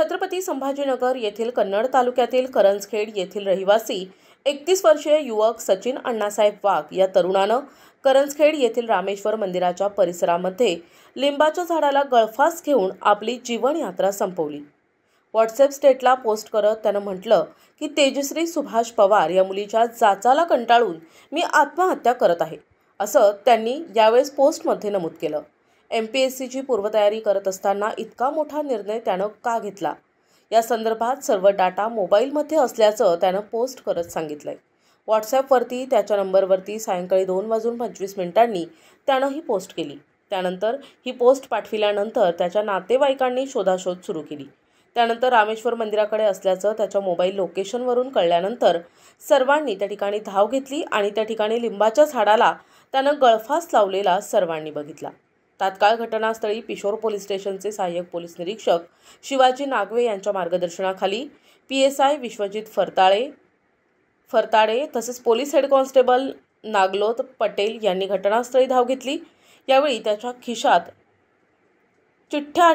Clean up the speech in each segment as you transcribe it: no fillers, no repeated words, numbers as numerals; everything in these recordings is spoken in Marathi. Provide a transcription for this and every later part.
छत्रपती संभाजीनगर येथील कन्नड तालुक्यातील करंजखेड येथील रहिवासी 31 वर्षीय युवक सचिन अण्णासाहेब वाघ या तरुणानं करंजखेड येथील रामेश्वर मंदिराच्या परिसरामध्ये लिंबाच्या झाडाला गळफास घेऊन आपली जीवनयात्रा संपवली। व्हॉट्सअप स्टेटला पोस्ट करत त्यानं म्हटलं की तेजश्री सुभाष पवार या मुलीच्या जाचाला कंटाळून मी आत्महत्या करत आहे, असं त्यांनी यावेळेस पोस्टमध्ये नमूद केलं। MPSCची पूर्वतयारी करत असताना इतका मोठा निर्णय त्यानं का घेतला या संदर्भात सर्व डाटा मोबाईलमध्ये असल्याचं त्यानं पोस्ट करत सांगितलंय। व्हॉट्सॲपवरती त्याच्या नंबरवरती सायंकाळी 2:25 त्यानं ही पोस्ट केली। त्यानंतर ही पोस्ट पाठविल्यानंतर त्याच्या नातेवाईकांनी शोधाशोध सुरू केली। त्यानंतर रामेश्वर मंदिराकडे असल्याचं त्याच्या मोबाईल लोकेशनवरून कळल्यानंतर सर्वांनी त्या ठिकाणी धाव घेतली आणि त्या ठिकाणी लिंबाच्या झाडाला त्यानं गळफास लावलेला सर्वांनी बघितला। तात्काळ घटनास्थळी पिशोर पोलीस स्टेशनचे सहाय्यक पोलीस निरीक्षक शिवाजी नागवे यांच्या मार्गदर्शनाखाली PSI विश्वजित फरताडे तसेच पोलीस हेड कॉन्स्टेबल नागलोत पटेल यांनी घटनास्थळी धाव घेतली। यावेळी त्याच्या खिशात चिठ्ठ्या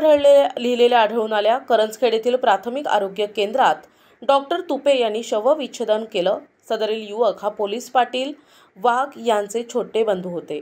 लिहिलेल्या आढळून आल्या। करंजखेड येथील प्राथमिक आरोग्य केंद्रात डॉक्टर तुपे यांनी शवविच्छेदन केलं। सदरील युवक हा पोलीस पाटील वाघ यांचे छोटे बंधू होते।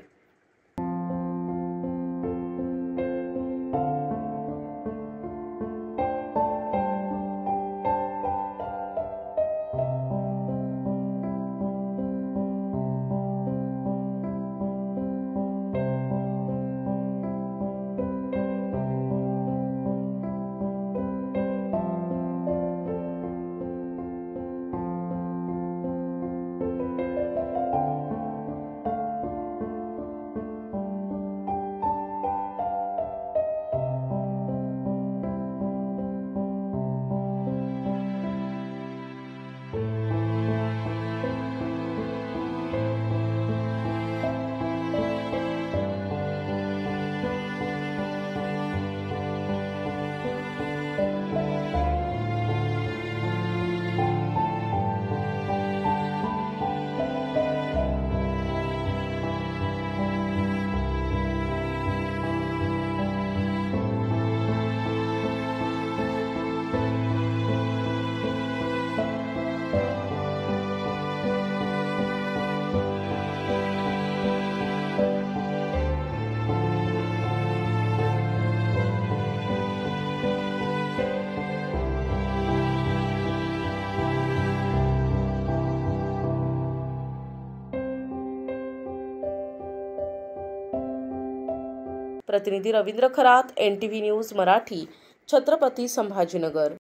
प्रतिनिधी रवींद्र खरात, NTV न्यूज मराठी, छत्रपती संभाजीनगर।